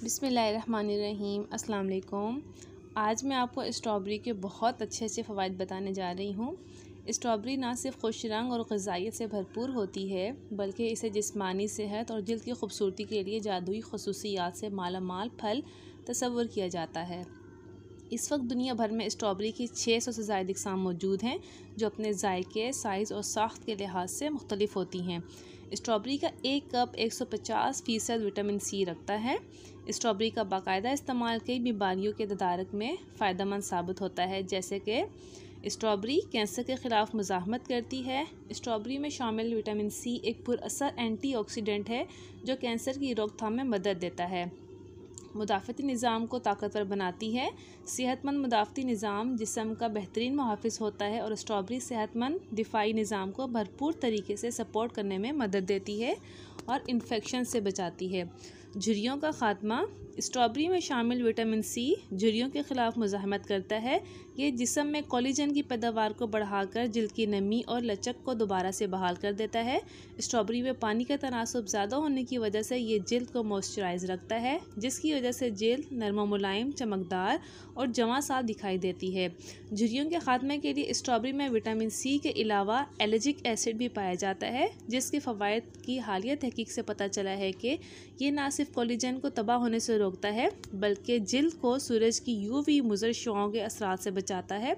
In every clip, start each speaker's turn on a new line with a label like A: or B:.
A: बिस्मिल्लाहिर्रहमानिर्रहीम। अस्सलाम वालेकुम। आज मैं आपको स्ट्रॉबेरी के बहुत अच्छे फ़वाइद बताने जा रही हूँ। स्ट्रॉबेरी ना सिर्फ खुश रंग और ग़िज़ाइयत से भरपूर होती है, बल्कि इसे जिस्मानी सेहत और जिल्द की खूबसूरती के लिए जादुई खसूसियात से मालामाल फल तस्वुर किया जाता है। इस वक्त दुनिया भर में स्ट्रॉबेरी की 600 से ज़ायद इक़साम मौजूद हैं, जो अपने जायके, साइज़ और साख्त के लिहाज से मुख्तलिफ होती हैं। स्ट्रॉबेरी का एक कप 150% विटामिन सी रखता है। स्ट्रॉबेरी का बाकायदा इस्तेमाल कई बीमारियों के तदारक में फ़ायदेमंद साबित होता है, जैसे कि स्ट्रॉबेरी कैंसर के ख़िलाफ़ मुज़ाहमत करती है। स्ट्रॉबेरी में शामिल विटामिन सी एक पुरअसर एंटीऑक्सीडेंट है, जो कैंसर की रोकथाम में मदद देता है। मुदाफ़ती निज़ाम को ताकतवर बनाती है। सेहतमंद मुदाफ़ती निज़ाम जिस्म का बेहतरीन मुहाफ़िज़ होता है और स्ट्रॉबेरी सेहतमंद दिफ़ाई निज़ाम को भरपूर तरीके से सपोर्ट करने में मदद देती है और इन्फेक्शन से बचाती है। झुर्रियों का ख़ात्मा। स्ट्रॉबेरी में शामिल विटामिन सी झुर्रियों के ख़िलाफ़ मुज़ाहमत करता है। ये जिस्म में कोलेजन की पैदावार को बढ़ाकर जिल्द की नमी और लचक को दोबारा से बहाल कर देता है। स्ट्रॉबेरी में पानी का तनासुब ज़्यादा होने की वजह से ये जिल्द को मॉइस्चराइज़ रखता है, जिसकी वजह से जिल्द नरम व मुलायम, चमकदार और जवां साफ दिखाई देती है। झुर्रियों के ख़ात्मे के लिए स्ट्रॉबेरी में विटामिन सी के अलावा एलर्जिक एसिड भी पाया जाता है, जिसके फ़वाइद की हालिया तहकीक से पता चला है कि ये ना सिर्फ कोलेजन को तबाह होने से रोकता है, बल्कि जिल्द को सूरज की यूवी मुज़र शुआओं के असरात से बचाता है,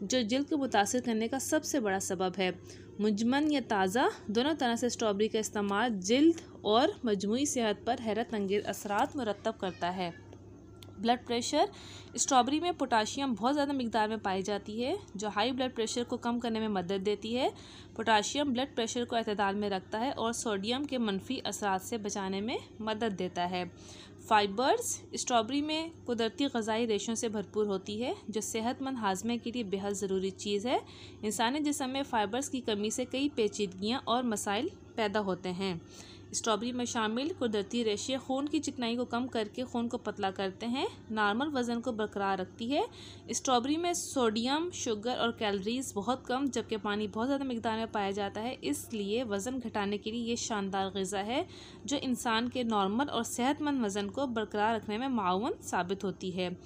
A: जो जिल्द को मुतासिर करने का सबसे बड़ा सबब है। मुजमन या ताज़ा दोनों तरह से स्ट्रॉबेरी का इस्तेमाल जिल्द और मजमूई सेहत पर हैरत अंगेज़ असरात मुरतब करता है। Blood pressure. स्ट्रॉबेरी में पोटाशियम बहुत ज़्यादा मिकदार में पाई जाती है, जो हाई ब्लड प्रेशर को कम करने में मदद देती है। पोटाशियम ब्लड प्रेशर को एतदाल में रखता है और सोडियम के मनफी असरात से बचाने में मदद देता है। फ़ाइबर्स। स्ट्रॉबेरी में कुदरती ग़िज़ाई रेशों से भरपूर होती है, जो सेहतमंद हाजमे के लिए बेहद ज़रूरी चीज़ है। इंसानी जिस्म में फ़ाइबर्स की कमी से कई पेचीदगियाँ और मसाइल पैदा होते हैं। स्ट्रॉबेरी में शामिल कुदरती रेशे खून की चिकनाई को कम करके खून को पतला करते हैं, नॉर्मल वज़न को बरकरार रखती है। स्ट्रॉबेरी में सोडियम, शुगर और कैलोरीज़ बहुत कम, जबकि पानी बहुत ज़्यादा मिकदार में पाया जाता है। इसलिए वज़न घटाने के लिए ये शानदार ग़िज़ा है, जो इंसान के नॉर्मल और सेहतमंद वज़न को बरकरार रखने में माउन साबित होती है।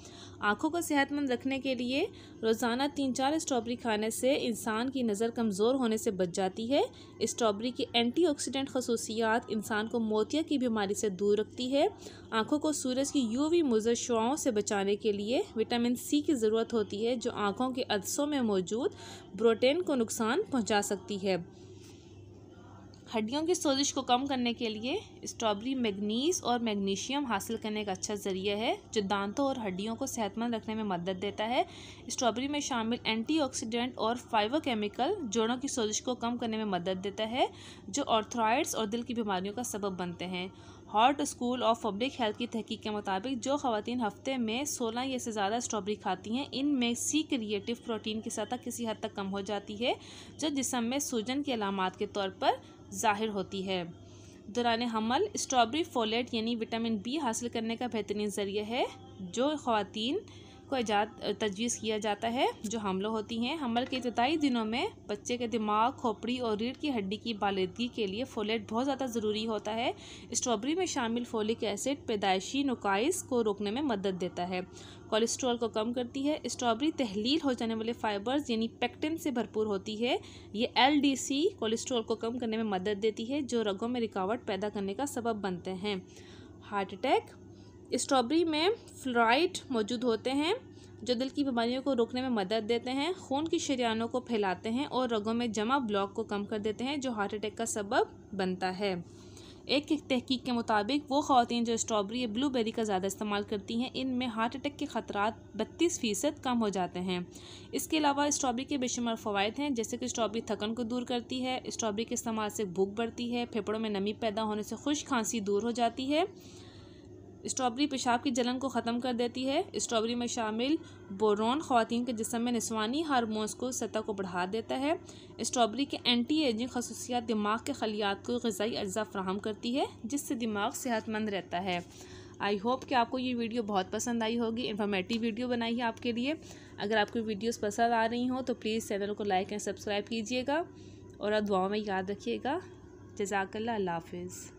A: आँखों को सेहतमंद रखने के लिए रोज़ाना 3-4 स्ट्रॉबेरी खाने से इंसान की नज़र कमज़ोर होने से बच जाती है। स्ट्रॉबेरी की एंटीऑक्सीडेंट खसूसियात इंसान को मोतिया की बीमारी से दूर रखती है। आँखों को सूरज की यूवी मुज़र शुआओं से बचाने के लिए विटामिन सी की ज़रूरत होती है, जो आँखों के अदसों में मौजूद प्रोटीन को नुकसान पहुँचा सकती है। हड्डियों की सोजिश को कम करने के लिए स्ट्रॉबेरी मैग्नीज और मैग्नीशियम हासिल करने का अच्छा ज़रिया है, जो दांतों और हड्डियों को सेहतमंद रखने में मदद देता है। स्ट्रॉबेरी में शामिल एंटीऑक्सीडेंट और फाइटोकेमिकल जोड़ों की सोजिश को कम करने में मदद देता है, जो आर्थराइटिस और दिल की बीमारियों का सबब बनते हैं। Heart school of public health की तहकीक के मुताबिक जो ख़वातीन हफ्ते में 16 या से ज़्यादा स्ट्रॉबेरी खाती हैं, इनमें सी क्रिएटिव प्रोटीन की सतह किसी हद तक कम हो जाती है, जो जिस्म में सूजन की अलामात के तौर पर ज़ाहिर होती है। दौरान हमल स्ट्रॉबेरी फोलेट यानी विटामिन बी हासिल करने का बेहतरीन ज़रिया है, जो ख़वातीन को तजवीज़ किया जाता है जो हामिला होती हैं। हमल के इब्तदाई दिनों में बच्चे के दिमाग, खोपड़ी और रीढ़ की हड्डी की बालिदगी के लिए फोलेट बहुत ज़्यादा ज़रूरी होता है। स्ट्रॉबेरी में शामिल फोलिक एसिड पैदाइशी नुकाइस को रोकने में मदद देता है, कोलेस्ट्रॉल को कम करती है। स्ट्रॉबेरी तहलील हो जाने वाले फ़ाइबर्स यानी पेक्टिन से भरपूर होती है। ये LDC कोलेस्ट्रॉल को कम करने में मदद देती है, जो रगों में रुकावट पैदा करने का सबब बनते हैं। Heart attack. स्ट्रॉबेरी में फ्लोराइड मौजूद होते हैं, जो दिल की बीमारियों को रोकने में मदद देते हैं, खून की शरियानों को फैलाते हैं और रगों में जमा ब्लॉक को कम कर देते हैं, जो हार्ट अटैक का सबब बनता है। एक तहकीक के मुताबिक वो ख़वातीन जो स्ट्रॉबेरी या ब्लूबेरी का ज़्यादा इस्तेमाल करती हैं, इनमें हार्ट अटैक के ख़तरात 32% कम हो जाते हैं। इसके अलावा स्ट्रॉबेरी के बेशुमार फ़वाइद हैं, जैसे कि स्ट्रॉबेरी थकन को दूर करती है। स्ट्रॉबेरी के इस्तेमाल से भूख बढ़ती है, फेफड़ों में नमी पैदा होने से खुश्क खांसी दूर हो जाती है। स्ट्रॉबेरी पेशाब की जलन को ख़त्म कर देती है। स्ट्रॉबेरी में शामिल बोरोन ख़वातीन के जिस्म में निस्वानी हार्मोन्स को सतह को बढ़ा देता है। स्ट्रॉबेरी के एंटी एजिंग खसूसियात दिमाग के खलियात को ग़िज़ाई अज्जा फराहम करती है, जिससे दिमाग सेहतमंद रहता है। आई होप कि आपको ये वीडियो बहुत पसंद आई होगी। इन्फॉर्मेटिव वीडियो बनाई है आपके लिए। अगर आपको वीडियोस पसंद आ रही हों तो प्लीज़ चैनल को लाइक एंड सब्सक्राइब कीजिएगा और दुआओं में याद रखिएगा। जज़ाकल्लाह, अल्लाह हाफ़िज़।